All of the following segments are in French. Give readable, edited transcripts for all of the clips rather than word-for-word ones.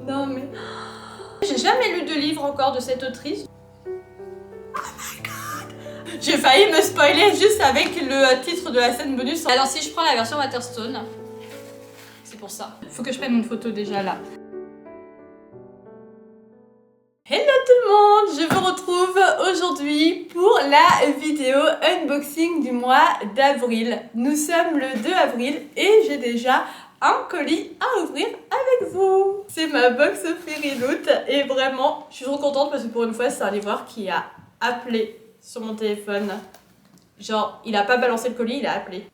Non mais... J'ai jamais lu de livre encore de cette autrice. J'ai failli me spoiler juste avec le titre de la scène bonus. Alors si je prends la version Waterstone, c'est pour ça. Faut que je prenne une photo déjà là. Hello tout le monde, je vous retrouve aujourd'hui pour la vidéo unboxing du mois d'avril. Nous sommes le 2 avril et j'ai déjà un colis à ouvrir avec vous. C'est ma box Fairy Loot et vraiment je suis trop contente parce que pour une fois c'est un livreur qui a appelé sur mon téléphone. Genre il a pas balancé le colis, il a appelé.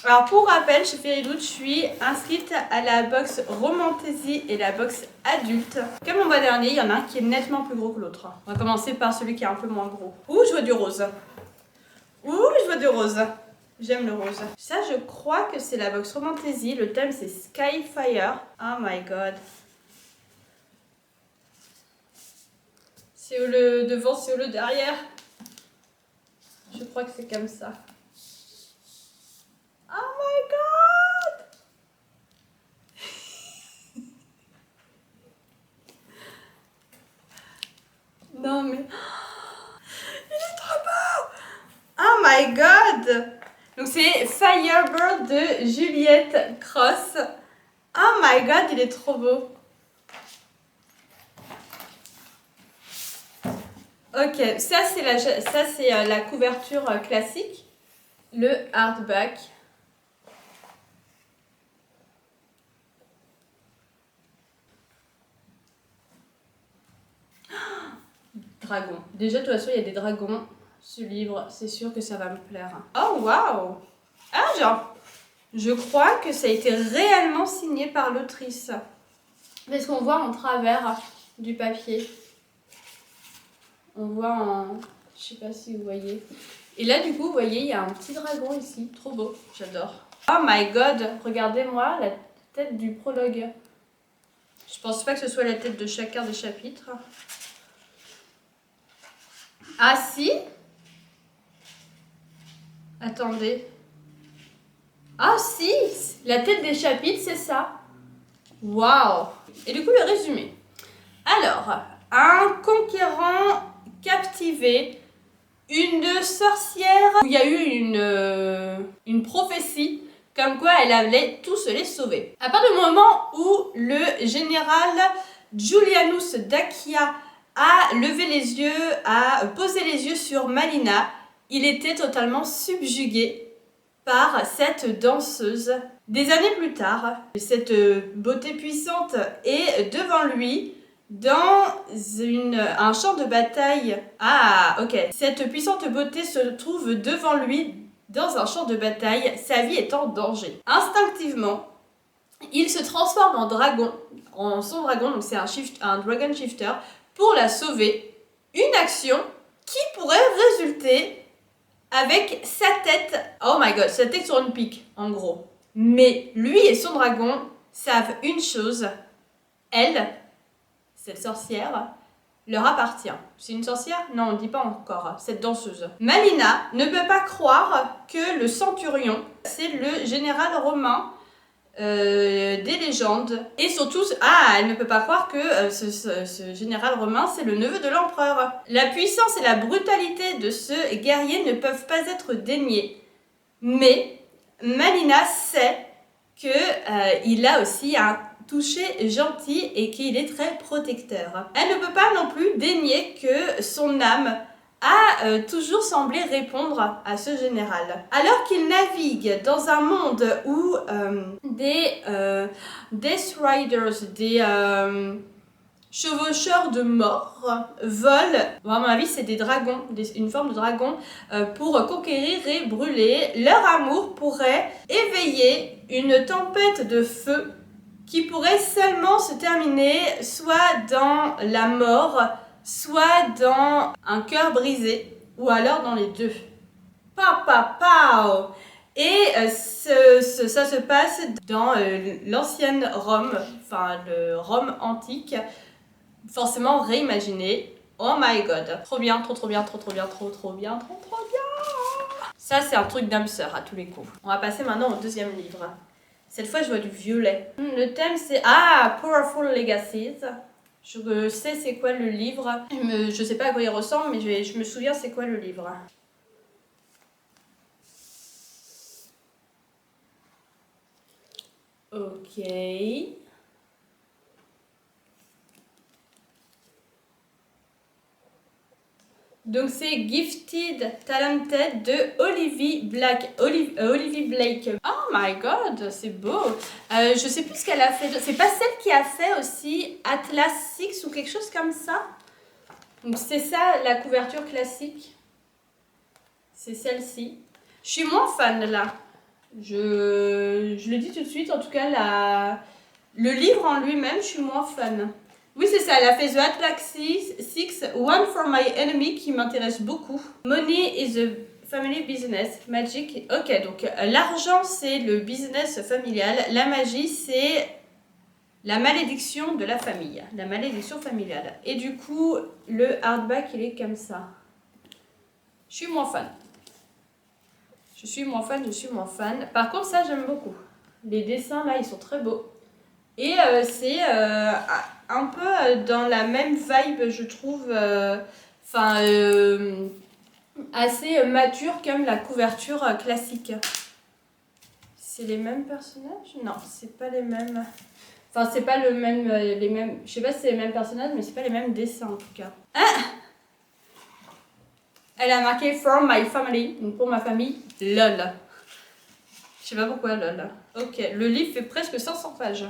Alors pour rappel, chez Fairy Loot, je suis inscrite à la box Romantasy et la box adulte. Comme on voit dernier, il y en a un qui est nettement plus gros que l'autre. On va commencer par celui qui est un peu moins gros. Ouh, je vois du rose. Ouh, je vois du rose. J'aime le rose. Ça, je crois que c'est la box Romantasy. Le thème, c'est Skyfire. Oh my god. C'est où le devant, c'est où le derrière? Je crois que c'est comme ça. Oh my god! Non mais... Il est trop beau! Oh my god! Donc c'est Firebird de Juliette Cross. Oh my god, il est trop beau. Ok, ça c'est la couverture classique. Le hardback. Dragon. Déjà, de toute façon, il y a des dragons. Ce livre, c'est sûr que ça va me plaire. Oh, waouh! Ah, genre, je crois que ça a été réellement signé par l'autrice. Parce qu'on voit en travers du papier. On voit en... Je sais pas si vous voyez. Et là, du coup, vous voyez, il y a un petit dragon ici. Trop beau. J'adore. Oh my god! Regardez-moi la tête du prologue. Je pense pas que ce soit la tête de chacun des chapitres. Ah si? Attendez. Ah si! La tête des chapitres, c'est ça. Waouh! Et du coup, le résumé. Alors, un conquérant captivé, une sorcière, où il y a eu une prophétie comme quoi elle allait tous les sauver. À partir du moment où le général Julianus Dacia a levé les yeux, a posé les yeux sur Malina, il était totalement subjugué par cette danseuse. Des années plus tard, cette beauté puissante est devant lui dans un champ de bataille. Ah, ok. Cette puissante beauté se trouve devant lui dans un champ de bataille. Sa vie est en danger. Instinctivement, il se transforme en dragon, en son dragon, donc c'est un dragon shifter, pour la sauver. Une action qui pourrait résulter avec sa tête, oh my god, sa tête sur une pique, en gros. Mais lui et son dragon savent une chose, elle, cette sorcière, leur appartient. C'est une sorcière? Non, on ne dit pas encore, cette danseuse. Malina ne peut pas croire que le centurion, c'est le général romain des légendes. Et surtout, elle ne peut pas croire que ce général romain, c'est le neveu de l'empereur. La puissance et la brutalité de ce guerrier ne peuvent pas être déniées. Mais Malina sait qu'il a aussi un toucher gentil et qu'il est très protecteur. Elle ne peut pas non plus dénier que son âme a toujours semblé répondre à ce général. Alors qu'il navigue dans un monde où des Death Riders, des chevaucheurs de mort volent, bon, à mon avis c'est des dragons, une forme de dragon, pour conquérir et brûler, leur amour pourrait éveiller une tempête de feu qui pourrait seulement se terminer soit dans la mort, soit dans un cœur brisé, ou alors dans les deux. Pow! Et ça se passe dans l'ancienne Rome, enfin le Rome antique, forcément réimaginé. Oh my god, trop bien, trop bien. Ça, c'est un truc d'âme sœur à tous les coups. On va passer maintenant au deuxième livre. Cette fois, je vois du violet. Le thème, c'est... Ah, Powerful Legacies. Je sais c'est quoi le livre. Je sais pas à quoi il ressemble, mais je me souviens c'est quoi le livre. Ok. Donc c'est Gifted Talented de Olivia Blake. Oh my god, c'est beau. Je sais plus ce qu'elle a fait. C'est pas celle qui a fait aussi Atlas 6 ou quelque chose comme ça. Donc c'est ça la couverture classique. C'est celle-ci. Je suis moins fan là. Je le dis tout de suite. En tout cas, le livre en lui-même, je suis moins fan. Oui, c'est ça, elle a fait The Atlas 6, One for My Enemy, qui m'intéresse beaucoup. Money is a family business, magic. Ok, donc l'argent, c'est le business familial. La magie, c'est la malédiction de la famille. La malédiction familiale. Et du coup, le hardback, il est comme ça. Je suis moins fan. Je suis moins fan. Par contre, ça, j'aime beaucoup. Les dessins, là, ils sont très beaux. Et c'est un peu dans la même vibe, je trouve, assez mature comme la couverture classique. C'est les mêmes personnages? Non, c'est pas les mêmes. Enfin, c'est pas le même, les mêmes. Je sais pas si c'est les mêmes personnages, mais c'est pas les mêmes dessins en tout cas. Ah! Elle a marqué From my family, donc pour ma famille, lol. Je sais pas pourquoi lol. Ok, le livre fait presque 500 pages.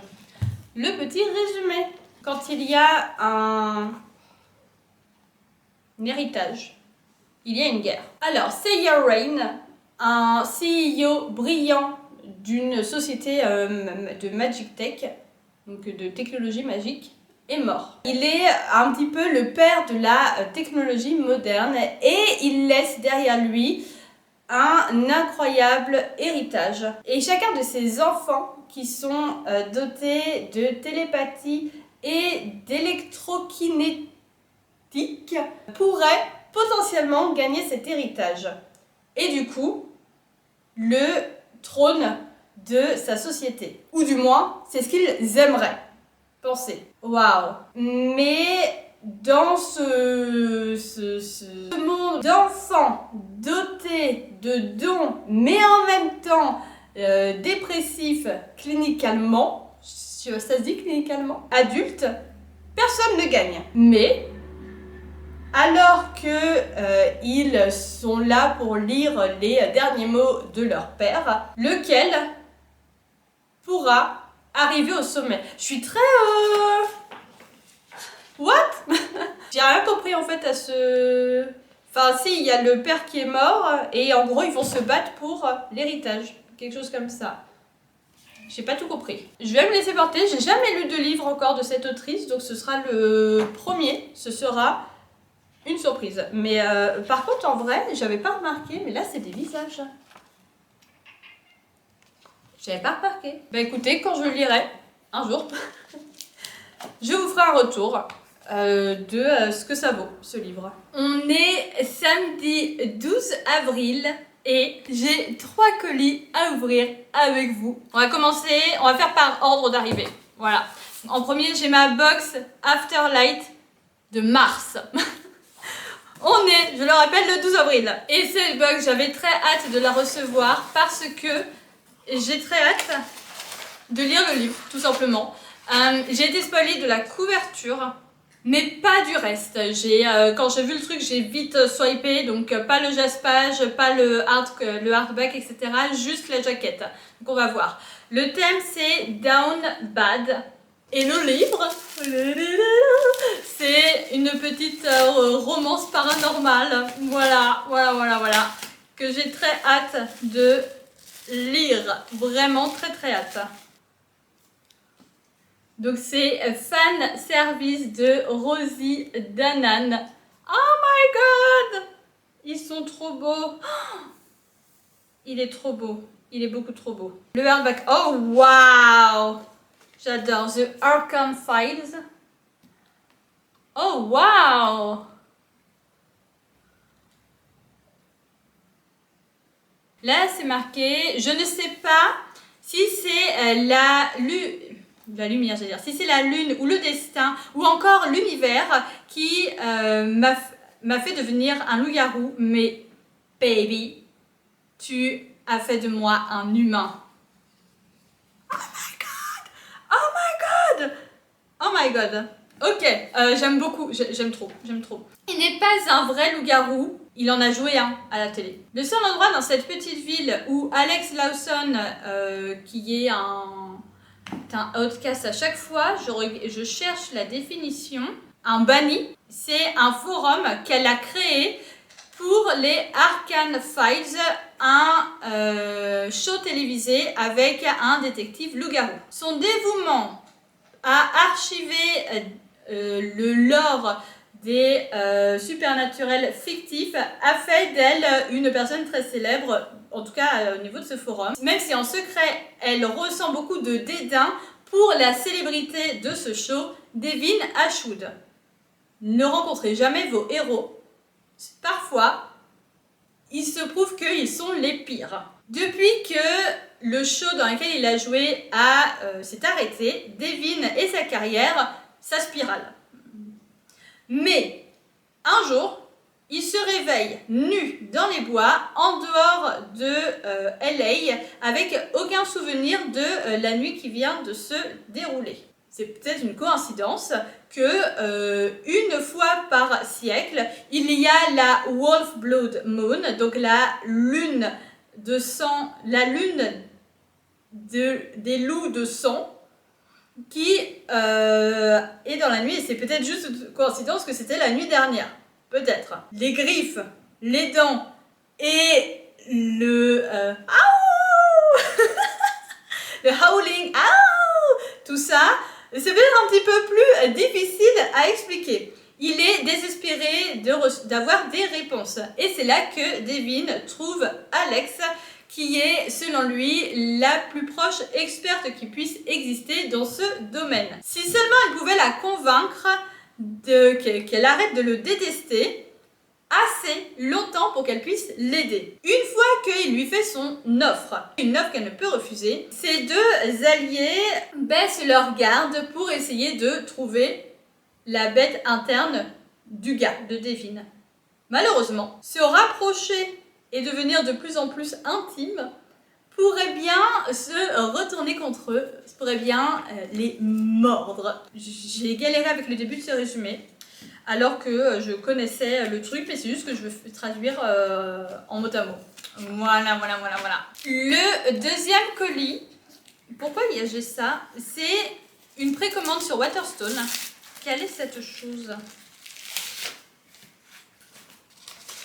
Le petit résumé. Quand il y a un héritage, il y a une guerre. Alors, Seiya Rain, un CEO brillant d'une société de Magic Tech, donc de technologie magique, est mort. Il est un petit peu le père de la technologie moderne et il laisse derrière lui un incroyable héritage. Et chacun de ses enfants qui sont dotés de télépathie et d'électrokinétique pourrait potentiellement gagner cet héritage. Et du coup, le trône de sa société. Ou du moins, c'est ce qu'ils aimeraient penser. Waouh! Mais dans ce monde d'enfants dotés de dons, mais en même temps dépressifs cliniquement, ça se dit cliniquement, adultes, personne ne gagne. Mais alors que ils sont là pour lire les derniers mots de leur père, lequel pourra arriver au sommet. Je suis très... What? J'ai rien compris en fait à ce... Enfin si, il y a le père qui est mort et en gros ils vont se battre pour l'héritage. Quelque chose comme ça. J'ai pas tout compris. Je vais me laisser porter. J'ai jamais lu de livre encore de cette autrice, donc ce sera le premier. Ce sera une surprise. Mais par contre en vrai, j'avais pas remarqué, mais là c'est des visages. J'avais pas remarqué. Bah écoutez, quand je le lirai, un jour, je vous ferai un retour de ce que ça vaut, ce livre. On est samedi 12 avril et j'ai 3 colis à ouvrir avec vous. On va commencer, on va faire par ordre d'arrivée. Voilà. En premier, j'ai ma box Afterlight de mars. On est, je le rappelle, le 12 avril. Et cette box, j'avais très hâte de la recevoir parce que j'ai très hâte de lire le livre, tout simplement. J'ai été spoilée de la couverture, mais pas du reste. Quand j'ai vu le truc, j'ai vite swipé, donc pas le jaspage, pas le hardback, etc. Juste la jaquette. Donc on va voir. Le thème c'est Down Bad. Et le livre, c'est une petite romance paranormale. Voilà. Que j'ai très hâte de lire. Vraiment très hâte. Donc c'est Fan Service de Rosie Danan. Oh my god! Ils sont trop beaux. Il est trop beau. Il est beaucoup trop beau. Le hardback. Oh wow! J'adore. The Arkham Files. Oh wow! Là, c'est marqué, je ne sais pas si c'est la lumière, j'allais dire, si c'est la lune ou le destin ou encore l'univers qui m'a fait devenir un loup-garou, mais baby, tu as fait de moi un humain. Oh my god! Oh my god! Oh my god! Ok, j'aime beaucoup, j'aime trop. Il n'est pas un vrai loup-garou, il en a joué un à la télé. Le seul endroit dans cette petite ville où Alex Lawson, qui est un outcast à chaque fois, je cherche la définition. Un banni, c'est un forum qu'elle a créé pour les Arcane Files, un show télévisé avec un détective loup-garou. Son dévouement à archiver le lore des supernaturels fictifs a fait d'elle une personne très célèbre, en tout cas au niveau de ce forum. Même si en secret, elle ressent beaucoup de dédain pour la célébrité de ce show, Devin Ashwood. Ne rencontrez jamais vos héros. Parfois, il se prouve qu'ils sont les pires. Depuis que le show dans lequel il a joué s'est arrêté, Devin et sa carrière, ça spirale. Mais un jour, il se réveille nu dans les bois, en dehors de LA, avec aucun souvenir de la nuit qui vient de se dérouler. C'est peut-être une coïncidence que une fois par siècle, il y a la Wolf Blood Moon, donc la lune de sang, la lune des loups de sang, qui est dans la nuit, et c'est peut-être juste une coïncidence que c'était la nuit dernière. Peut-être. Les griffes, les dents et le le howling, tout ça, c'est peut-être un petit peu plus difficile à expliquer. Il est désespéré d'avoir des réponses. Et c'est là que Devin trouve Alex, qui est, selon lui, la plus proche experte qui puisse exister dans ce domaine. Si seulement il pouvait la convaincre qu'elle arrête de le détester assez longtemps pour qu'elle puisse l'aider. Une fois qu'il lui fait son offre, une offre qu'elle ne peut refuser, ces deux alliés baissent leur garde pour essayer de trouver la bête interne du gars, de Devin. Malheureusement, se rapprocher et devenir de plus en plus intime pourrait bien se retourner contre eux, pourrait bien les mordre. J'ai galéré avec le début de ce résumé, alors que je connaissais le truc, mais c'est juste que je veux traduire en mot à mot. Voilà. Le deuxième colis, pourquoi j'ai ça? C'est une précommande sur Waterstone. Quelle est cette chose?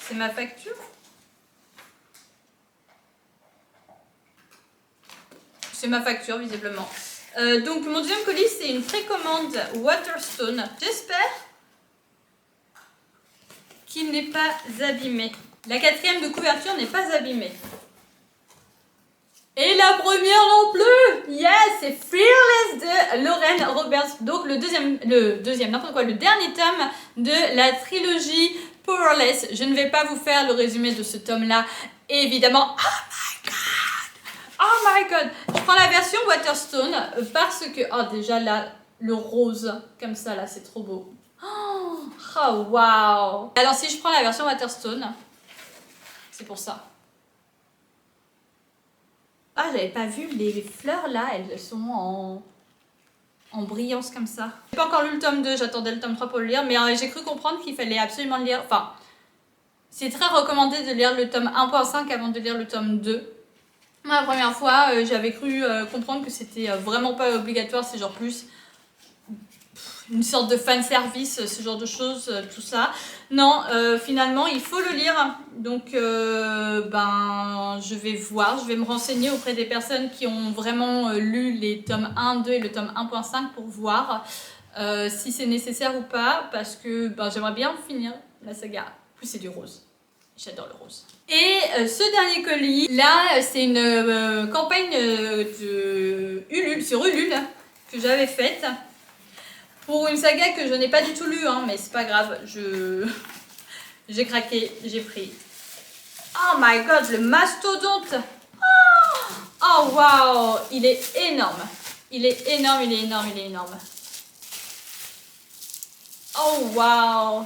C'est ma facture? C'est ma facture, visiblement. Donc, mon deuxième colis, c'est une précommande Waterstone. J'espère qu'il n'est pas abîmé. La quatrième de couverture n'est pas abîmée. Et la première non plus! Yes! C'est Fearless de Lauren Roberts. Donc le deuxième, n'importe quoi, le dernier tome de la trilogie Powerless. Je ne vais pas vous faire le résumé de ce tome-là, évidemment. Oh my god! Je prends la version Waterstone parce que... Oh, déjà là, le rose, comme ça, là, c'est trop beau. Oh, wow! Alors, si je prends la version Waterstone, c'est pour ça. Ah, j'avais pas vu les fleurs, là, elles sont en brillance comme ça. J'ai pas encore lu le tome 2, j'attendais le tome 3 pour le lire, mais j'ai cru comprendre qu'il fallait absolument le lire. Enfin, c'est très recommandé de lire le tome 1.5 avant de lire le tome 2. Moi, la première fois, j'avais cru comprendre que c'était vraiment pas obligatoire, c'est genre plus une sorte de fan service, ce genre de choses, tout ça. Non, finalement, il faut le lire. Donc, je vais voir, je vais me renseigner auprès des personnes qui ont vraiment lu les tomes 1, 2 et le tome 1.5 pour voir si c'est nécessaire ou pas, parce que j'aimerais bien finir la saga. En plus, c'est du rose. J'adore le rose. Et ce dernier colis, là, c'est une campagne de Ulule, sur Ulule, que j'avais faite. Pour une saga que je n'ai pas du tout lue, hein, mais c'est pas grave, j'ai craqué, j'ai pris. Oh my god, le mastodonte. Oh wow, il est énorme. Il est énorme, il est énorme, il est énorme. Oh wow.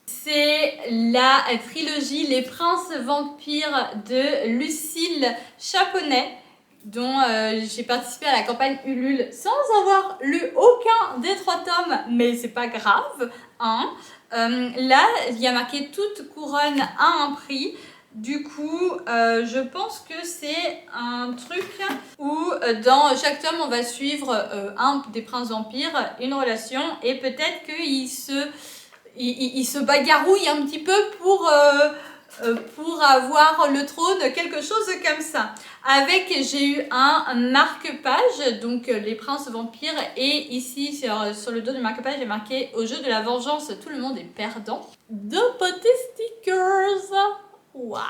C'est la trilogie Les Princes Vampires de Lucille Chaponnet, dont j'ai participé à la campagne Ulule sans avoir lu aucun des 3 tomes, mais c'est pas grave, hein. Là, il y a marqué toute couronne a un prix. Du coup, je pense que c'est un truc où dans chaque tome, on va suivre un des princes vampires, une relation, et peut-être qu'il se bagarrouille un petit peu pour avoir le trône, quelque chose comme ça. J'ai eu un marque-page, donc les princes vampires, et ici sur le dos du marque-page, j'ai marqué au jeu de la vengeance, tout le monde est perdant. Deux petits stickers. Waouh!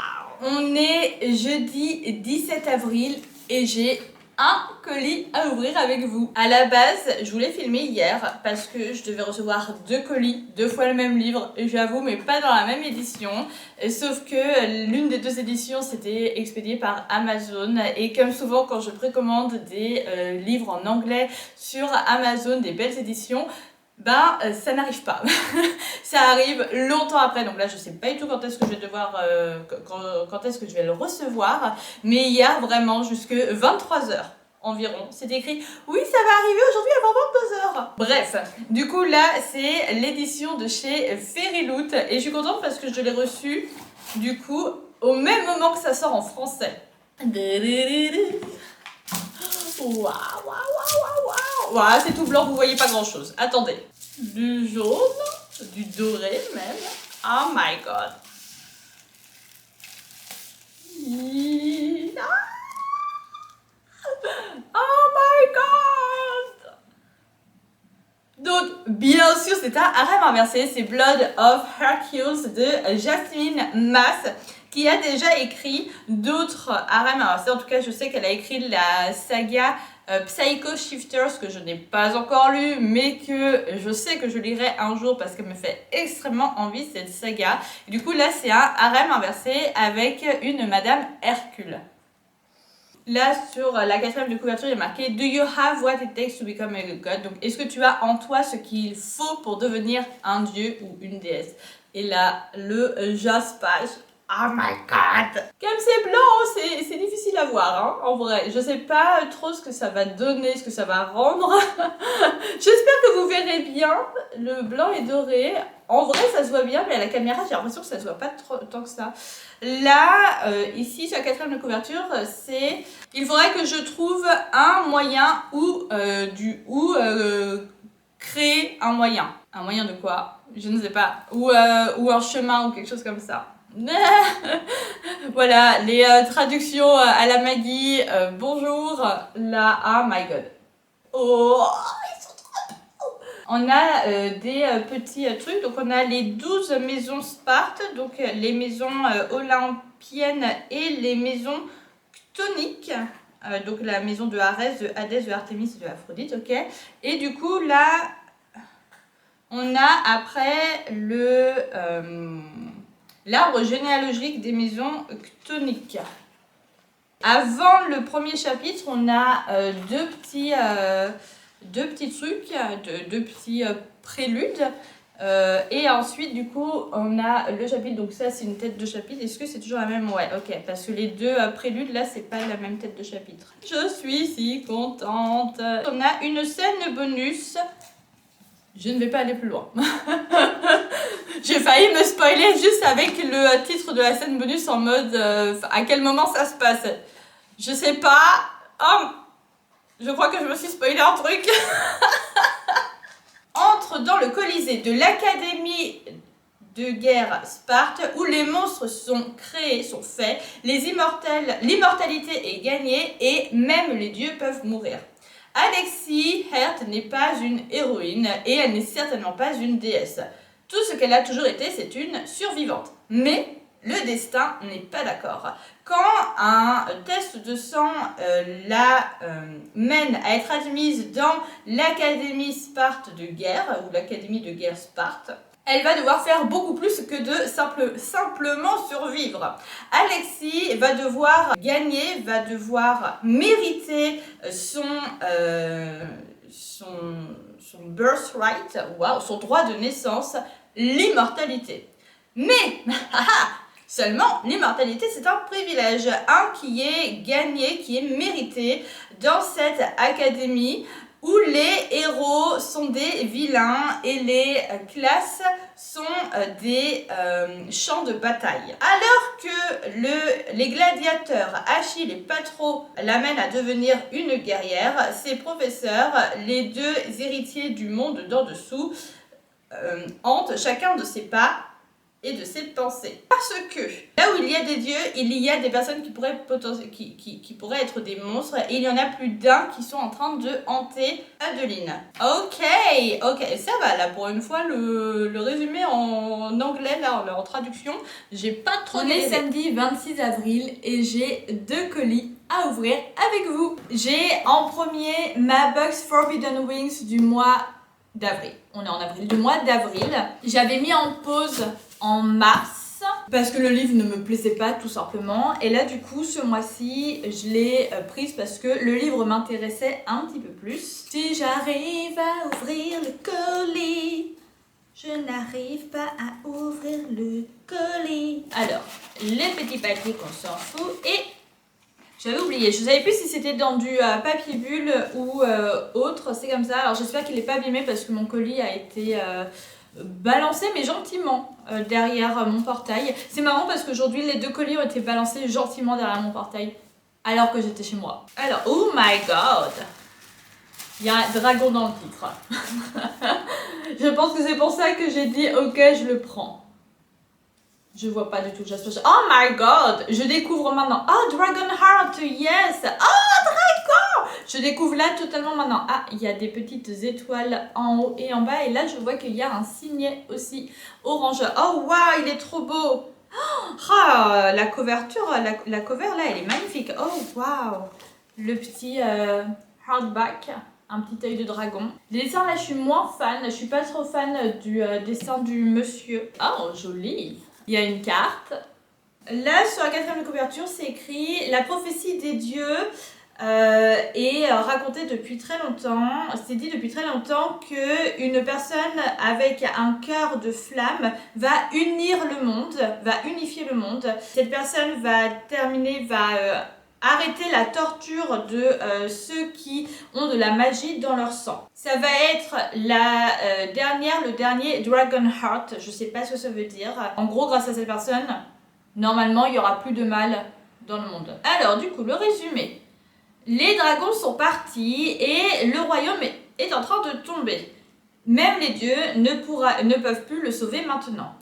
On est jeudi 17 avril et j'ai un colis à ouvrir avec vous. À la base, je voulais filmer hier parce que je devais recevoir 2 colis, 2 fois le même livre, j'avoue, mais pas dans la même édition. Sauf que l'une des 2 éditions c'était expédié par Amazon, et comme souvent quand je précommande des livres en anglais sur Amazon, des belles éditions, ça n'arrive pas. Ça arrive longtemps après, donc là je sais pas du tout quand est-ce que je vais devoir quand est-ce que je vais le recevoir, mais hier vraiment jusque 23h environ, c'était écrit oui ça va arriver aujourd'hui avant 22h. Bref, du coup là c'est l'édition de chez Fairyloot et je suis contente parce que je l'ai reçu du coup au même moment que ça sort en français. Waouh, waouh, waouh, waouh. Voilà, c'est tout blanc, vous voyez pas grand chose. Attendez. Du jaune, du doré même. Oh my god. Oh my god. Donc, bien sûr, c'est un harem inversé. C'est Blood of Hercules de Jasmine Mass, qui a déjà écrit d'autres harems inversés. En tout cas, je sais qu'elle a écrit la saga Psycho Shifters, que je n'ai pas encore lu, mais que je sais que je lirai un jour parce qu'elle me fait extrêmement envie, cette saga. Et du coup, là, c'est un harem inversé avec une Madame Hercule. Là, sur la 4e de couverture, il y a marqué « Do you have what it takes to become a god ?» Donc, est-ce que tu as en toi ce qu'il faut pour devenir un dieu ou une déesse? Et là, le jaspage. Oh my god! Comme c'est blanc, c'est difficile à voir, hein, en vrai. Je sais pas trop ce que ça va donner, ce que ça va rendre. J'espère que vous verrez bien. Le blanc et doré. En vrai, ça se voit bien, mais à la caméra, j'ai l'impression que ça se voit pas trop, tant que ça. Là, ici, sur la 4e de couverture, c'est... Il faudrait que je trouve un moyen créer un moyen. Un moyen de quoi? Je ne sais pas. Ou un chemin ou quelque chose comme ça. Voilà, les traductions à la Maggie. Bonjour. Là, oh my god. Oh, ils sont trop beaux. On a des petits trucs. Donc, on a les 12 maisons Sparte. Donc, les maisons olympiennes et les maisons chthoniques. Donc, la maison de Arès, de Hadès, de Artémis et de Aphrodite. Ok. Et du coup, là, on a après l'arbre généalogique des maisons chthoniques. Avant le premier chapitre, on a deux petits trucs, deux petits préludes. Et ensuite, du coup, on a le chapitre. Donc ça, c'est une tête de chapitre. Est-ce que c'est toujours la même? Ouais, ok. Parce que les 2 préludes, là, c'est pas la même tête de chapitre. Je suis si contente. On a une scène bonus. Je ne vais pas aller plus loin. J'ai failli me spoiler juste avec le titre de la scène bonus en mode à quel moment ça se passe. Je sais pas. Oh, je crois que je me suis spoilé un truc. Entre dans le Colisée de l'Académie de guerre Sparte où les monstres sont créés, sont faits, l'immortalité est gagnée et même les dieux peuvent mourir. Alexis Hert n'est pas une héroïne et elle n'est certainement pas une déesse. Tout ce qu'elle a toujours été, c'est une survivante. Mais le destin n'est pas d'accord. Quand un test de sang la mène à être admise dans l'Académie Sparte de guerre, ou l'Académie de guerre Sparte, Elle va devoir faire beaucoup plus que de simplement survivre. Alexis va devoir gagner, va devoir mériter son birthright, wow, son droit de naissance, l'immortalité. Mais, seulement, l'immortalité, c'est un privilège, qui est gagné, qui est mérité dans cette académie où les héros sont des vilains et les classes sont des champs de bataille. Alors que les gladiateurs, Achille et Patro, l'amènent à devenir une guerrière, ses professeurs, les deux héritiers du monde d'en dessous, hantent chacun de ses pas et de ses pensées. Parce que là où il y a des dieux, il y a des personnes qui pourraient, qui pourraient être des monstres, et il y en a plus d'un qui sont en train de hanter Adeline. Ok, ça va là pour une fois le résumé en anglais, là en traduction, j'ai pas trop. On est samedi 26 avril et j'ai 2 colis à ouvrir avec vous. J'ai en premier ma box Forbidden Wings du mois d'avril. On est en avril, du mois d'avril. J'avais mis en pause en mars parce que le livre ne me plaisait pas tout simplement, et là du coup ce mois-ci je l'ai prise parce que le livre m'intéressait un petit peu plus. Si j'arrive à ouvrir le colis, je n'arrive pas à ouvrir le colis. Alors, les petits papiers qu'on s'en fout, et j'avais oublié, je ne savais plus si c'était dans du papier bulle ou autre, c'est comme ça. Alors j'espère qu'il n'est pas abîmé parce que mon colis a été balancé mais gentiment derrière mon portail. C'est marrant parce qu'aujourd'hui les 2 colis ont été balancés gentiment derrière mon portail alors que j'étais chez moi. Alors, oh my god, il y a un dragon dans le titre. Je pense que c'est pour ça que j'ai dit ok, je le prends. Je vois pas du tout. Oh my god! Je découvre maintenant. Oh, Dragonheart, yes! Oh, dragon! Je découvre là totalement maintenant. Ah, il y a des petites étoiles en haut et en bas. Et là, je vois qu'il y a un signet aussi orange. Oh, waouh, il est trop beau! Oh, la couverture, la cover là, elle est magnifique. Oh, waouh! Le petit hardback. Un petit œil de dragon. Les dessins là, je suis moins fan. Je suis pas trop fan du dessin du monsieur. Oh, joli! Il y a une carte. Là, sur la 4e couverture, c'est écrit « La prophétie des dieux est racontée depuis très longtemps. C'est dit depuis très longtemps qu'une personne avec un cœur de flamme va unir le monde, va unifier le monde. Cette personne va arrêter la torture de ceux qui ont de la magie dans leur sang. Ça va être le dernier Dragonheart, je sais pas ce que ça veut dire. En gros, grâce à cette personne, normalement, il y aura plus de mal dans le monde. Alors, du coup, le résumé. Les dragons sont partis et le royaume est en train de tomber. Même les dieux ne peuvent plus le sauver maintenant.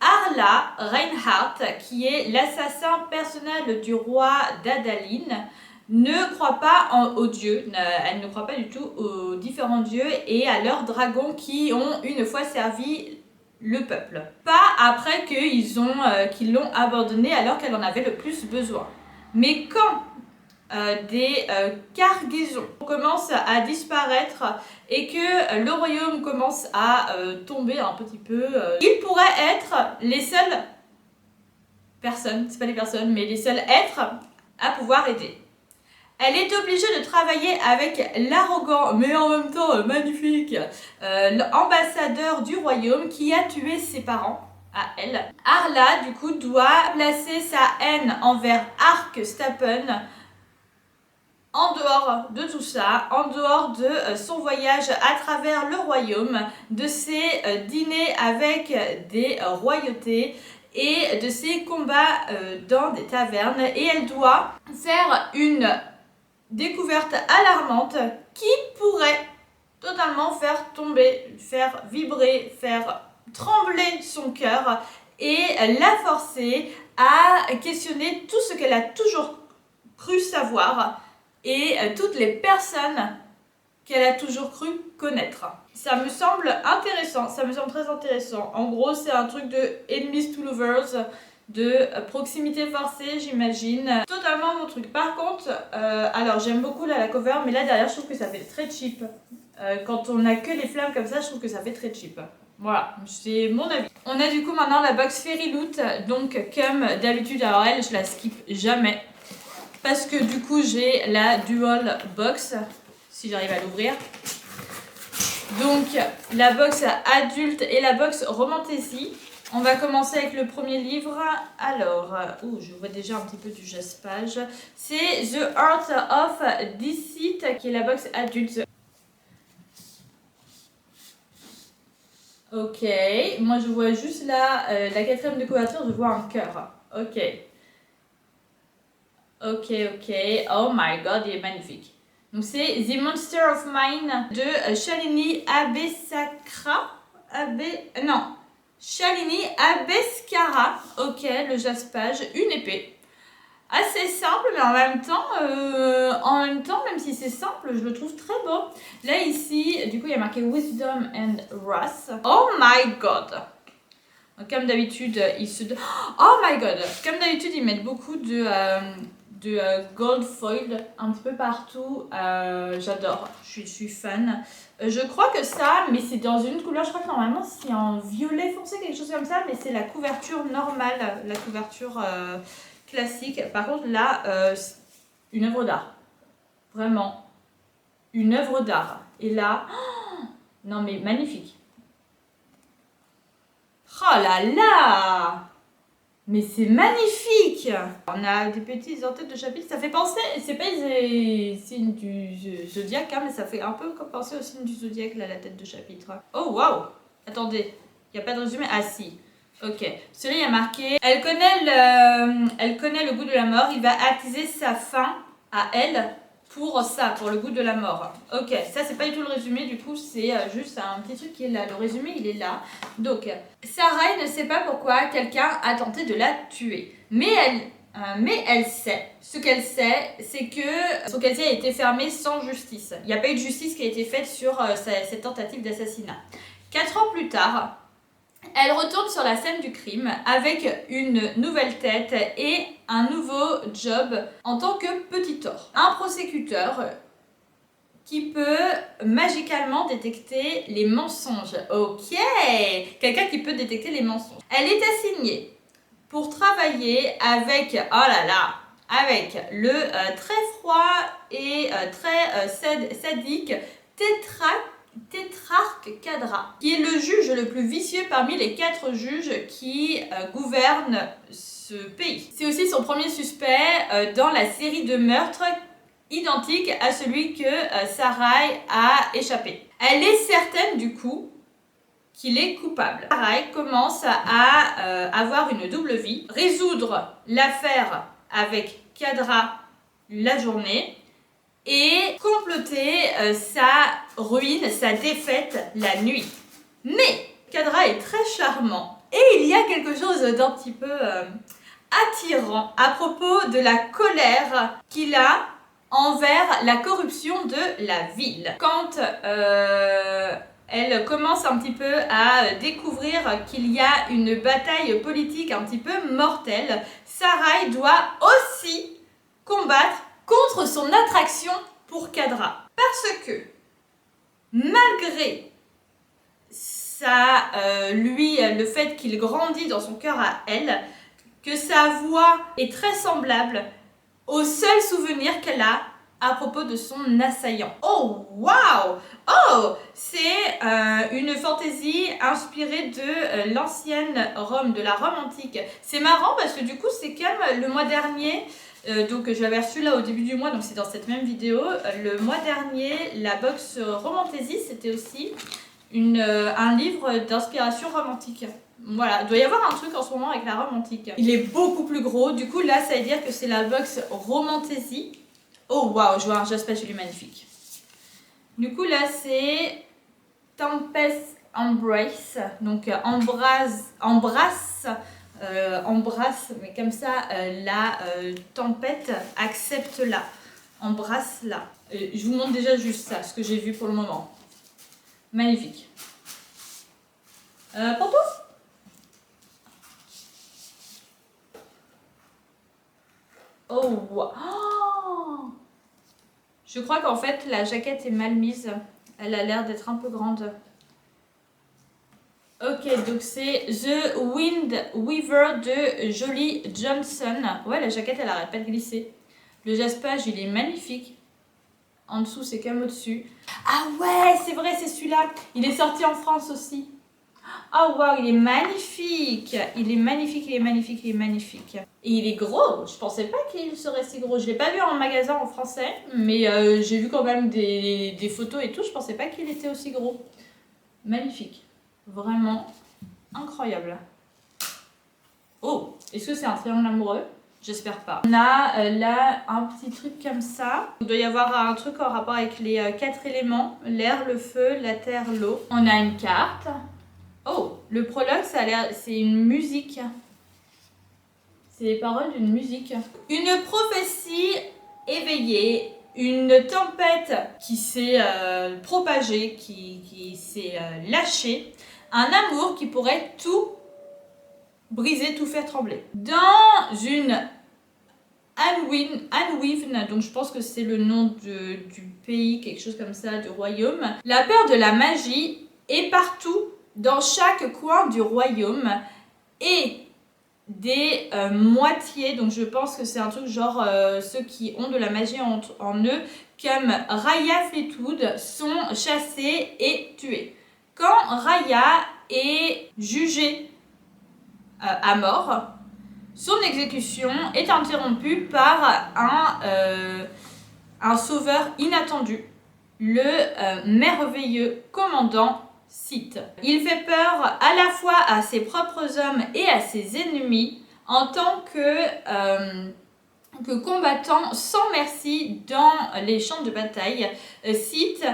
Arla Reinhardt, qui est l'assassin personnel du roi d'Adaline, ne croit pas aux dieux, elle ne croit pas du tout aux différents dieux et à leurs dragons qui ont une fois servi le peuple. Pas après qu'ils l'ont abandonné alors qu'elle en avait le plus besoin. Mais quand des cargaisons commencent à disparaître et que le royaume commence à tomber un petit peu, ils pourraient être les seules personnes, c'est pas les personnes, mais les seuls êtres à pouvoir aider. Elle est obligée de travailler avec l'arrogant, mais en même temps magnifique, l'ambassadeur du royaume qui a tué ses parents. À elle. Arla, du coup, doit placer sa haine envers Arkstapen en dehors de tout ça, en dehors de son voyage à travers le royaume, de ses dîners avec des royautés et de ses combats dans des tavernes. Et elle doit faire une découverte alarmante qui pourrait totalement faire tomber, faire vibrer, faire trembler son cœur et la forcer à questionner tout ce qu'elle a toujours cru savoir et toutes les personnes qu'elle a toujours cru connaître. Ça me semble intéressant, ça me semble très intéressant. En gros, c'est un truc de enemies to lovers, de proximité forcée, j'imagine. Totalement mon truc. Par contre, alors j'aime beaucoup là, la cover, mais là derrière, je trouve que ça fait très cheap. Quand on a que les flammes comme ça, je trouve que ça fait très cheap. Voilà, c'est mon avis. On a du coup maintenant la box Fairy Loot. Donc comme d'habitude, alors elle, je la skip jamais. Parce que du coup, j'ai la Dual Box, si j'arrive à l'ouvrir. Donc la box adulte et la box Romantasy. On va commencer avec le premier livre. Alors, je vois déjà un petit peu du jaspage. C'est The Art of Deceit, qui est la box adulte. Ok, moi je vois juste là, la quatrième de couverture, je vois un cœur. Ok. Ok. Oh my god, il est magnifique. Donc c'est The Monster of Mine de Shalini Abesakra. Shalini Abeskara. Ok, le jaspage, une épée. Assez simple, mais en même temps, même si c'est simple, je le trouve très beau. Là ici, du coup, il y a marqué Wisdom and Wrath. Oh my god. Donc, comme d'habitude, Oh my god. Comme d'habitude, ils mettent beaucoup de gold foil un petit peu partout. J'adore, je suis fan. Je crois que ça, mais c'est dans une couleur, je crois que normalement c'est en violet foncé, quelque chose comme ça, mais c'est la couverture normale, la couverture classique. Par contre là, une œuvre d'art. Vraiment, une œuvre d'art. Et là, non mais magnifique. Oh là là! Mais c'est magnifique! On a des petites en-têtes de chapitre, ça fait penser, c'est pas les signes du zodiaque, hein, mais ça fait un peu comme penser au signe du zodiaque, là, la tête de chapitre. Oh waouh! Attendez, il n'y a pas de résumé? Ah si, ok. Celui-là, il y a marqué, elle connaît le goût de la mort, il va attiser sa faim à elle pour ça, pour le goût de la mort. Ok, ça c'est pas du tout le résumé, du coup c'est juste un petit truc qui est là. Le résumé il est là. Donc, Sarai ne sait pas pourquoi quelqu'un a tenté de la tuer. Mais elle sait. Ce qu'elle sait, c'est que son casier a été fermé sans justice. Il n'y a pas eu de justice qui a été faite sur cette tentative d'assassinat. 4 ans plus tard, elle retourne sur la scène du crime avec une nouvelle tête et un nouveau job en tant que petit tort. Un prosécuteur qui peut magicalement détecter les mensonges. Ok, quelqu'un qui peut détecter les mensonges. Elle est assignée pour travailler avec, avec le très froid et très sadique Tétrarque Kadra, qui est le juge le plus vicieux parmi les 4 juges qui gouvernent ce pays. C'est aussi son premier suspect dans la série de meurtres identique à celui que Sarai a échappé. Elle est certaine du coup qu'il est coupable. Sarai commence à avoir une double vie, résoudre l'affaire avec Kadra la journée et comploter sa ruine, sa défaite la nuit. Mais Kadra est très charmant et il y a quelque chose d'un petit peu attirant à propos de la colère qu'il a envers la corruption de la ville. Quand elle commence un petit peu à découvrir qu'il y a une bataille politique un petit peu mortelle, Sarai doit aussi combattre contre son attraction pour Kadra. Parce que, malgré le fait qu'il grandit dans son cœur à elle, que sa voix est très semblable au seul souvenir qu'elle a à propos de son assaillant. Oh, waouh! Oh, c'est une fantaisie inspirée de l'ancienne Rome, de la Rome antique. C'est marrant parce que du coup, c'est comme le mois dernier, donc je l'avais reçu là au début du mois, donc c'est dans cette même vidéo. Le mois dernier, la box Romantasy, c'était aussi un livre d'inspiration romantique. Voilà, il doit y avoir un truc en ce moment avec la Rome antique. Il est beaucoup plus gros, du coup là ça veut dire que c'est la box Romantasy. Oh waouh, je vois un jaspage, il est magnifique. Du coup là c'est Tempest Embrace, donc embrasse, mais comme ça la tempête accepte-la, embrasse-la. Je vous montre déjà juste ça, ce que j'ai vu pour le moment. Magnifique. Pantouf. Oh, wow. Oh, je crois qu'en fait la jaquette est mal mise. Elle a l'air d'être un peu grande. Ok, donc c'est The Wind Weaver de Jolie Johnson. Ouais, la jaquette, elle arrête pas de glisser. Le jaspage, il est magnifique. En dessous, c'est comme au-dessus. Ah ouais, c'est vrai, c'est celui-là. Il est sorti en France aussi. Oh waouh, il est magnifique. Il est magnifique, il est magnifique, il est magnifique. Et il est gros. Je pensais pas qu'il serait si gros. Je l'ai pas vu en magasin en français, mais j'ai vu quand même des photos et tout. Je pensais pas qu'il était aussi gros. Magnifique. Vraiment incroyable. Oh, est-ce que c'est un triangle amoureux? J'espère pas. On a là un petit truc comme ça. Il doit y avoir un truc en rapport avec les 4 éléments. L'air, le feu, la terre, l'eau. On a une carte. Oh, le prologue, ça a l'air, c'est une musique. C'est les paroles d'une musique. Une prophétie éveillée, une tempête qui s'est propagée, qui s'est lâchée, un amour qui pourrait tout briser, tout faire trembler. Dans une Anwivn, donc je pense que c'est le nom du pays, quelque chose comme ça, du royaume. La peur de la magie est partout, dans chaque coin du royaume, et des moitiés, donc je pense que c'est un truc genre ceux qui ont de la magie en eux, comme Raya Fleetwood, sont chassés et tués. Quand Raya est jugée à mort, son exécution est interrompue par un sauveur inattendu, le merveilleux commandant Sith. Il fait peur à la fois à ses propres hommes et à ses ennemis en tant que combattant sans merci dans les champs de bataille. Sith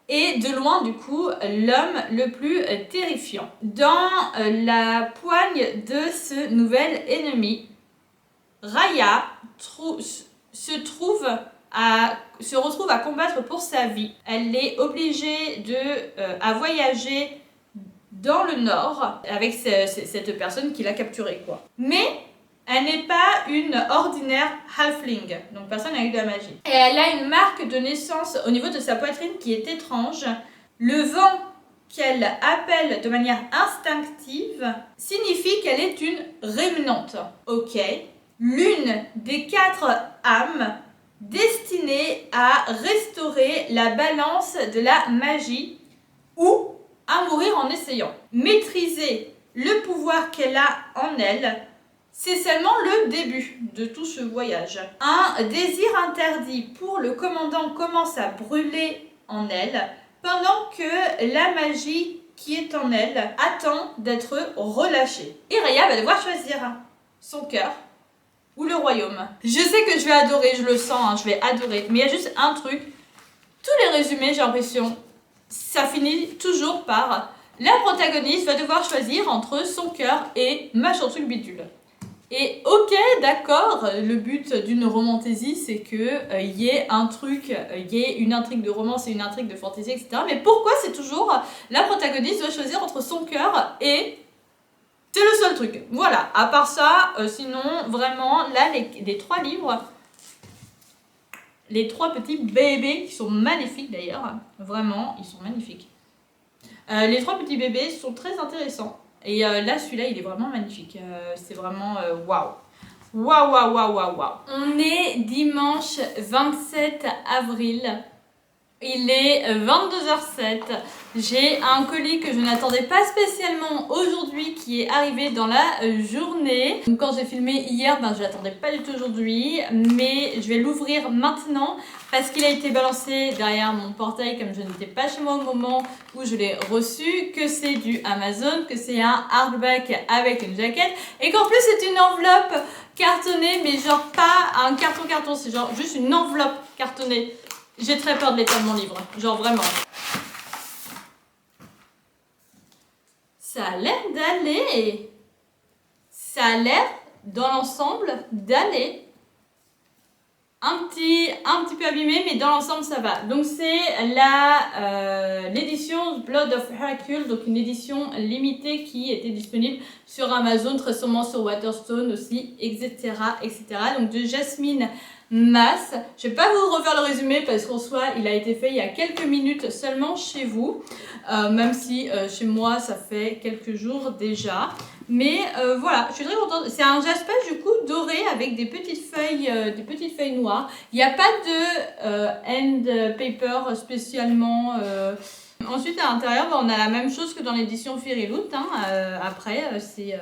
est de loin du coup l'homme le plus terrifiant. Dans la poigne de ce nouvel ennemi, Raya se retrouve à combattre pour sa vie. Elle est obligée à voyager dans le nord avec cette personne qui l'a capturée, quoi. Mais elle n'est pas une ordinaire halfling, donc personne n'a eu de la magie. Et elle a une marque de naissance au niveau de sa poitrine qui est étrange. Le vent qu'elle appelle de manière instinctive signifie qu'elle est une rémanente. Ok. L'une des 4 âmes destinée à restaurer la balance de la magie ou à mourir en essayant. Maîtriser le pouvoir qu'elle a en elle, c'est seulement le début de tout ce voyage. Un désir interdit pour le commandant commence à brûler en elle, pendant que la magie qui est en elle attend d'être relâchée. Et Raya va devoir choisir son cœur ou le royaume. Je sais que je vais adorer, je le sens, hein, je vais adorer. Mais il y a juste un truc. Tous les résumés, j'ai l'impression, ça finit toujours par la protagoniste va devoir choisir entre son cœur et machin truc bidule. Et ok, d'accord, le but d'une romantaisie, c'est que y ait un truc, y ait une intrigue de romance et une intrigue de fantaisie, etc. Mais pourquoi c'est toujours la protagoniste doit choisir entre son cœur et... C'est le seul truc. Voilà, à part ça, sinon, vraiment, là, les 3 livres, les 3 petits bébés, qui sont magnifiques d'ailleurs, vraiment, ils sont magnifiques. Les 3 petits bébés sont très intéressants. Et là, celui-là, il est vraiment magnifique. C'est vraiment waouh. Waouh, waouh, waouh, waouh, waouh. On est dimanche 27 avril. Il est 22h07. J'ai un colis que je n'attendais pas spécialement aujourd'hui qui est arrivé dans la journée. Donc quand j'ai filmé hier, je l'attendais pas du tout aujourd'hui. Mais je vais l'ouvrir maintenant parce qu'il a été balancé derrière mon portail comme je n'étais pas chez moi au moment où je l'ai reçu. Que c'est du Amazon, que c'est un hardback avec une jaquette. Et qu'en plus c'est une enveloppe cartonnée, mais genre pas un carton, c'est genre juste une enveloppe cartonnée. J'ai très peur de l'état de mon livre, genre vraiment. Ça a l'air d'aller. Ça a l'air, dans l'ensemble, d'aller. Un petit peu abîmé, mais dans l'ensemble, ça va. Donc, c'est l'édition Blood of Hercule, donc une édition limitée qui était disponible sur Amazon, très sûrement sur Waterstone aussi, etc. Donc, de Jasmine masse. Je vais pas vous refaire le résumé parce qu'en soi, il a été fait il y a quelques minutes seulement chez vous. Même si chez moi, ça fait quelques jours déjà. Mais voilà, je suis très contente. C'est un jaspage du coup doré avec des petites feuilles noires. Il n'y a pas de end paper spécialement. Ensuite, à l'intérieur, on a la même chose que dans l'édition Fairyloot. Hein. Après, c'est...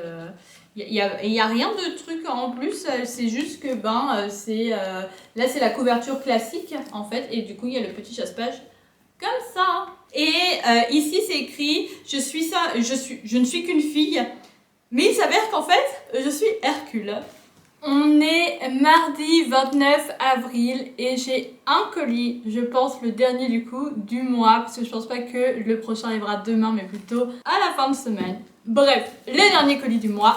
il n'y a rien de truc en plus, c'est juste que là c'est la couverture classique en fait, et du coup il y a le petit jaspage comme ça. Et ici c'est écrit je ne suis qu'une fille, mais il s'avère qu'en fait je suis Hercule. On est mardi 29 avril et j'ai un colis, je pense le dernier du coup du mois, parce que je pense pas que le prochain arrivera demain mais plutôt à la fin de semaine. Bref, le dernier colis du mois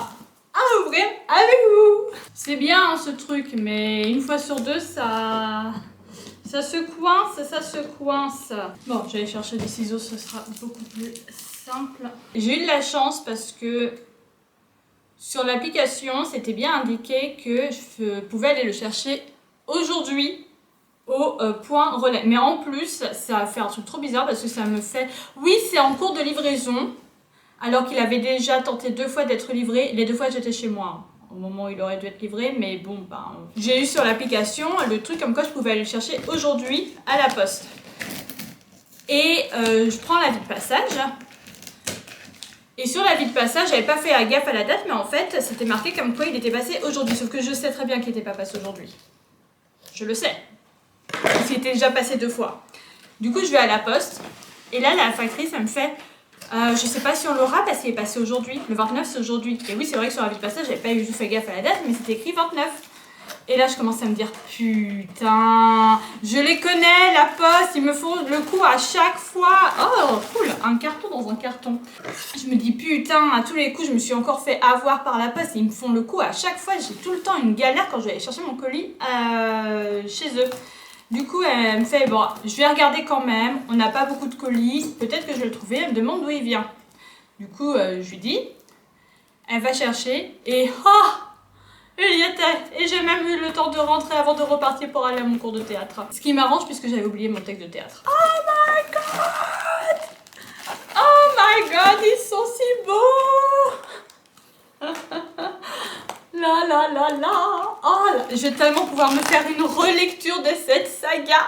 à ouvrir avec vous. C'est bien hein, ce truc, mais une fois sur deux ça se coince. Bon, je vais aller chercher des ciseaux, ce sera beaucoup plus simple. J'ai eu de la chance parce que sur l'application, c'était bien indiqué que je pouvais aller le chercher aujourd'hui au point relais. Mais en plus, ça a fait un truc trop bizarre parce que ça me fait... Oui, c'est en cours de livraison, alors qu'il avait déjà tenté 2 fois d'être livré. Les 2 fois, j'étais chez moi, au moment où il aurait dû être livré. Mais bon, j'ai eu sur l'application le truc comme quoi je pouvais aller le chercher aujourd'hui à la poste. Et je prends l'avis de passage. Et sur l'avis de passage, j'avais pas fait gaffe à la date, mais en fait, c'était marqué comme quoi il était passé aujourd'hui. Sauf que je sais très bien qu'il n'était pas passé aujourd'hui. Je le sais. Parce qu'il était déjà passé 2 fois. Du coup, je vais à la poste. Et là, la factrice, elle me fait... je sais pas si on l'aura parce qu'il est passé aujourd'hui. Le 29, c'est aujourd'hui. Et oui, c'est vrai que sur l'avis de passage, j'avais pas eu fait gaffe à la date, mais c'était écrit 29. Et là, je commence à me dire, putain, je les connais, la poste, ils me font le coup à chaque fois. Oh, cool, un carton dans un carton. Je me dis, putain, à tous les coups, je me suis encore fait avoir par la poste. Ils me font le coup à chaque fois. J'ai tout le temps une galère quand je vais aller chercher mon colis chez eux. Du coup, elle me fait, bon, je vais regarder quand même. On n'a pas beaucoup de colis. Peut-être que je vais le trouver. Elle me demande d'où il vient. Du coup, je lui dis. Elle va chercher. Et oh, il y était. Et j'ai même eu le temps de rentrer avant de repartir pour aller à mon cours de théâtre. Ce qui m'arrange puisque j'avais oublié mon texte de théâtre. Oh my god! Oh my god, ils sont si beaux! La la la la! Oh là, je vais tellement pouvoir me faire une relecture de cette saga.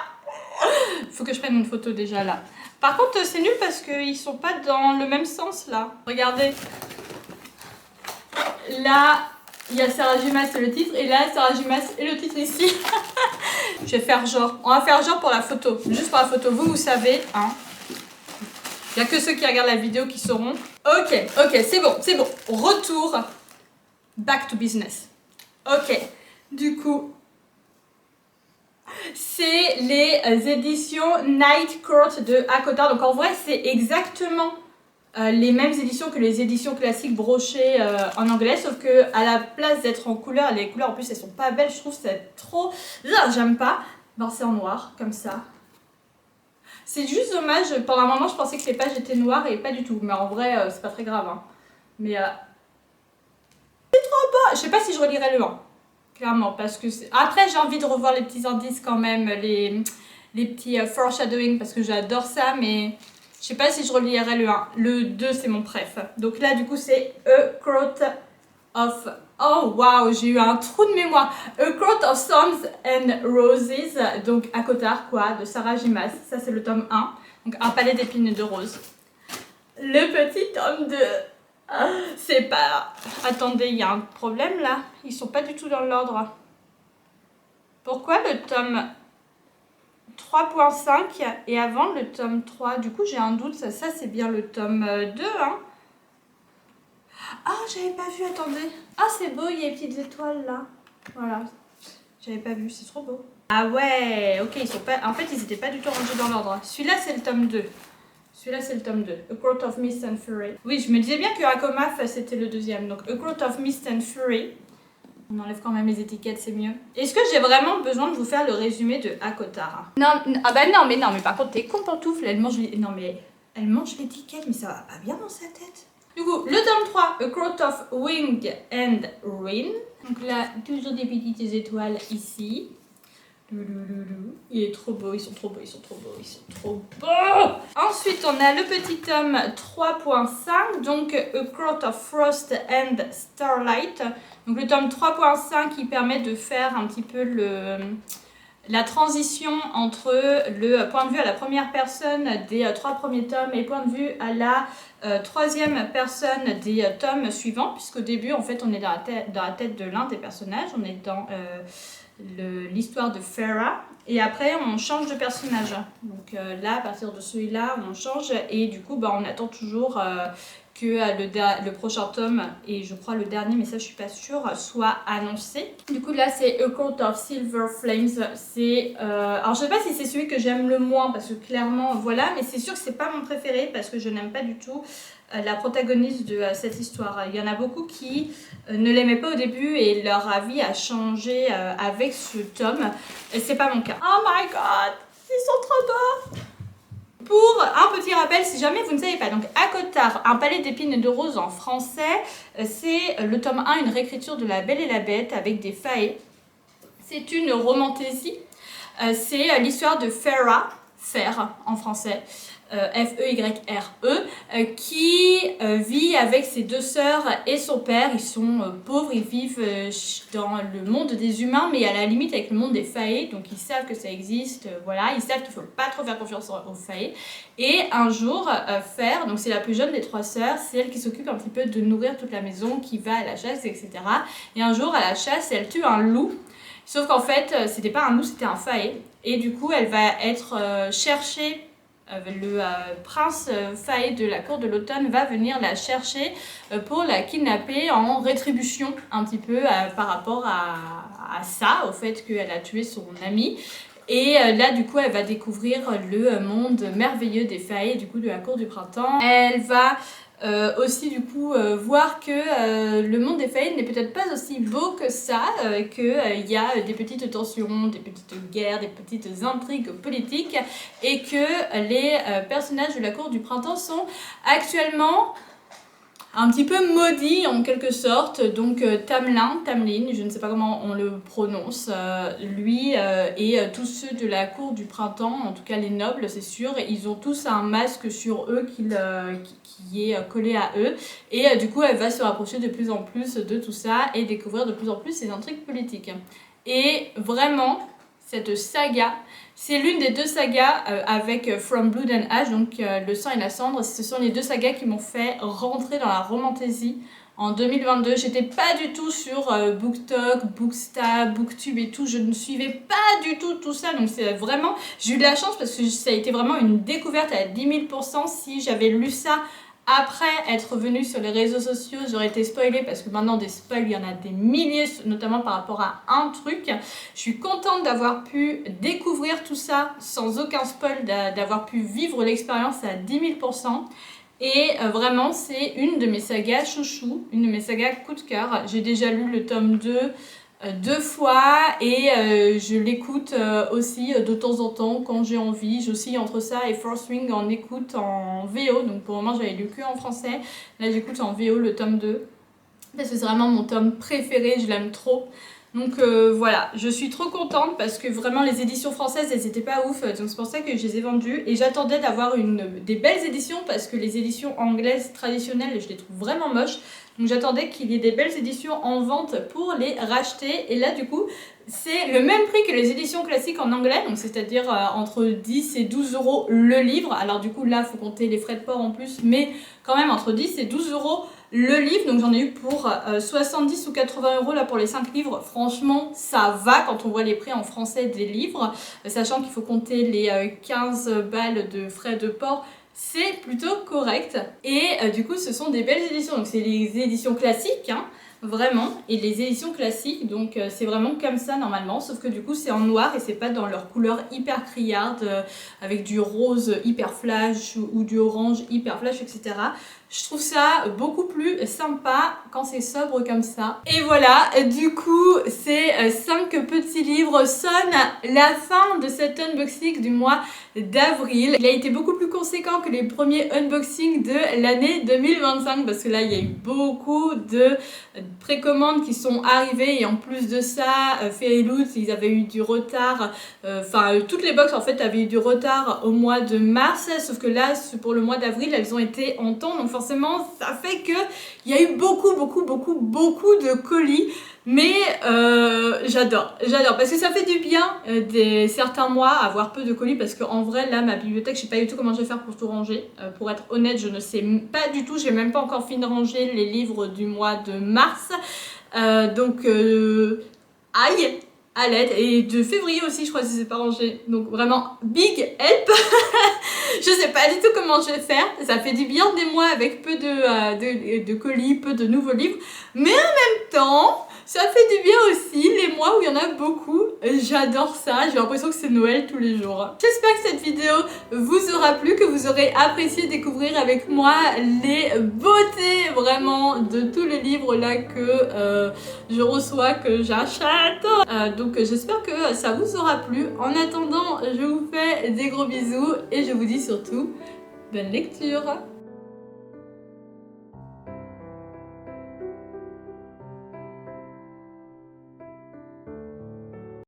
Faut que je prenne une photo déjà là. Par contre, c'est nul parce qu'ils sont pas dans le même sens là. Regardez. Là, il y a Sarah Gimas et le titre, et là, Sarah Gimas et le titre ici. Je vais faire genre. On va faire genre pour la photo. Juste pour la photo. Vous savez, hein. Il n'y a que ceux qui regardent la vidéo qui sauront. Ok, c'est bon, c'est bon. Retour. Back to business. Ok, du coup, c'est les éditions Night Court de Hakotar. Donc en vrai, c'est exactement les mêmes éditions que les éditions classiques brochées en anglais, sauf que à la place d'être en couleur, les couleurs en plus elles sont pas belles, je trouve c'est trop... J'aime pas. Ben, c'est en noir, comme ça. C'est juste dommage, pendant un moment je pensais que les pages étaient noires et pas du tout, mais en vrai c'est pas très grave. Hein. Mais c'est trop beau. Je sais pas si je relirai le 1, clairement, parce que après j'ai envie de revoir les petits indices quand même, les petits foreshadowing, parce que j'adore ça, mais je sais pas si je relirai le 1. Le 2 c'est mon préf. Donc là du coup c'est A Court of... Oh waouh, j'ai eu un trou de mémoire. A Court of Storms and Roses, donc Hakotar quoi, de Sarah Gimas. Ça c'est le tome 1, donc un palais d'épines et de roses. Le petit tome 2, c'est pas... Attendez, il y a un problème là. Ils sont pas du tout dans l'ordre. Pourquoi le tome 3.5 et avant le tome 3? Du coup j'ai un doute, ça c'est bien le tome 2 hein. Ah, j'avais pas vu, attendez. Ah, c'est beau, il y a les petites étoiles là. Voilà. J'avais pas vu, c'est trop beau. Ah ouais, ok, ils sont pas... En fait, ils étaient pas du tout rangés dans l'ordre. Celui-là, c'est le tome 2. Celui-là, c'est le tome 2. A Court of Mist and Fury. Oui, je me disais bien que Akomaf, c'était le deuxième. Donc, A Court of Mist and Fury. On enlève quand même les étiquettes, c'est mieux. Est-ce que j'ai vraiment besoin de vous faire le résumé de Hakotar? Non, ah bah non, mais par contre, t'es con pantoufle, elle mange les... Non, mais elle mange l'étiquette, mais ça va pas bien dans sa tête. Du coup, le tome 3, A Court of Wing and Rain. Donc là, toujours des petites étoiles ici. Il est trop beau, ils sont trop beaux, ils sont trop beaux, ils sont trop beaux. Ensuite, on a le petit tome 3.5, donc A Court of Frost and Starlight. Donc le tome 3.5 qui permet de faire un petit peu la transition entre le point de vue à la première personne des 3 premiers tomes et le point de vue à la 3e personne des tomes suivants, puisqu'au début, en fait, on est dans la tête de l'un des personnages, on est dans l'histoire de Farah, et après, on change de personnage. Donc là, à partir de celui-là, on change, et du coup, on attend toujours que le prochain tome, et je crois le dernier, mais ça je suis pas sûre, soit annoncé. Du coup là c'est A Court of Silver Flames, c'est... alors je sais pas si c'est celui que j'aime le moins, parce que clairement, voilà, mais c'est sûr que c'est pas mon préféré, parce que je n'aime pas du tout la protagoniste de cette histoire. Il y en a beaucoup qui ne l'aimaient pas au début, et leur avis a changé avec ce tome, et c'est pas mon cas. Oh my god, ils sont trop beaux! Pour un petit rappel, si jamais vous ne savez pas, donc Acotar, un palais d'épines et de roses en français, c'est le tome 1, une réécriture de La Belle et la Bête avec des faées. C'est une romantaisie, c'est l'histoire de Farah, Fer en français, F-E-Y-R-E, qui vit avec ses 2 sœurs et son père. Ils sont pauvres, ils vivent dans le monde des humains, mais à la limite avec le monde des faées, donc ils savent que ça existe, voilà, ils savent qu'il ne faut pas trop faire confiance aux faées. Et un jour, Fer, donc c'est la plus jeune des 3 sœurs, c'est elle qui s'occupe un petit peu de nourrir toute la maison, qui va à la chasse, etc. Et un jour, à la chasse, elle tue un loup. Sauf qu'en fait, c'était pas un loup, c'était un faé. Et du coup, elle va être cherchée. Le prince faé de la cour de l'automne va venir la chercher pour la kidnapper en rétribution un petit peu par rapport à ça, au fait qu'elle a tué son ami. Et là, du coup, elle va découvrir le monde merveilleux des faées, du coup, de la cour du printemps. Elle va aussi du coup voir que le monde des faées n'est peut-être pas aussi beau que ça, qu'il y a des petites tensions, des petites guerres, des petites intrigues politiques, et que les personnages de la cour du printemps sont actuellement un petit peu maudit en quelque sorte. Donc Tamlin, je ne sais pas comment on le prononce, lui et tous ceux de la cour du printemps, en tout cas les nobles c'est sûr, ils ont tous un masque sur eux qui est collé à eux, et du coup elle va se rapprocher de plus en plus de tout ça et découvrir de plus en plus ces intrigues politiques. Et vraiment, cette saga, c'est l'une des 2 sagas avec From Blood and Ash, donc Le sang et la cendre. Ce sont les 2 sagas qui m'ont fait rentrer dans la romantaisie en 2022. J'étais pas du tout sur BookTok, Bookstab, Booktube et tout. Je ne suivais pas du tout ça. Donc c'est vraiment, j'ai eu de la chance parce que ça a été vraiment une découverte à 10 000%. Si j'avais lu ça après être venue sur les réseaux sociaux, j'aurais été spoilée, parce que maintenant des spoils, il y en a des milliers, notamment par rapport à un truc. Je suis contente d'avoir pu découvrir tout ça sans aucun spoil, d'avoir pu vivre l'expérience à 10 000%. Et vraiment, c'est une de mes sagas chouchou, une de mes sagas coup de cœur. J'ai déjà lu le tome 2 2 fois, et je l'écoute aussi de temps en temps quand j'ai envie. J'oscille entre ça et Fourth Wing en écoute en VO, donc pour le moment j'avais lu que en français. Là j'écoute en VO le tome 2 parce que c'est vraiment mon tome préféré, je l'aime trop. Donc voilà, je suis trop contente parce que vraiment les éditions françaises elles étaient pas ouf, donc c'est pour ça que je les ai vendues, et j'attendais d'avoir des belles éditions parce que les éditions anglaises traditionnelles je les trouve vraiment moches. Donc j'attendais qu'il y ait des belles éditions en vente pour les racheter, et là du coup c'est le même prix que les éditions classiques en anglais, donc c'est-à-dire entre 10 et 12 euros le livre. Alors du coup là il faut compter les frais de port en plus, mais quand même entre 10 et 12 euros le livre. Donc j'en ai eu pour 70 ou 80 euros là pour les 5 livres. Franchement ça va quand on voit les prix en français des livres, sachant qu'il faut compter les 15 balles de frais de port. C'est plutôt correct. Et du coup ce sont des belles éditions, donc c'est les éditions classiques hein, vraiment, et les éditions classiques, donc c'est vraiment comme ça normalement, sauf que du coup c'est en noir et c'est pas dans leur couleur hyper criarde avec du rose hyper flash ou du orange hyper flash, etc. Je trouve ça beaucoup plus sympa quand c'est sobre comme ça. Et voilà, du coup, ces 5 petits livres sonnent la fin de cet unboxing du mois d'avril. Il a été beaucoup plus conséquent que les premiers unboxings de l'année 2025 parce que là, il y a eu beaucoup de précommandes qui sont arrivées et en plus de ça, Fairy Loot, ils avaient eu du retard. Enfin, toutes les box en fait avaient eu du retard au mois de mars, sauf que là, pour le mois d'avril, elles ont été en temps. Donc forcément, ça fait que il y a eu beaucoup de colis. Mais j'adore parce que ça fait du bien certains mois avoir peu de colis parce qu'en vrai là ma bibliothèque je sais pas du tout comment je vais faire pour tout ranger, pour être honnête je ne sais pas du tout, j'ai même pas encore fini de ranger les livres du mois de mars donc aïe à l'aide, et de février aussi je crois que je ne sais pas rangé, donc vraiment big help. Je sais pas du tout comment je vais faire, ça fait du bien des mois avec peu de colis, peu de nouveaux livres, mais en même temps ça fait du bien aussi les mois où il y en a beaucoup. J'adore ça, j'ai l'impression que c'est Noël tous les jours. J'espère que cette vidéo vous aura plu, que vous aurez apprécié découvrir avec moi les beautés vraiment de tous les livres là que je reçois, que j'achète. Donc j'espère que ça vous aura plu. En attendant, je vous fais des gros bisous et je vous dis surtout bonne lecture.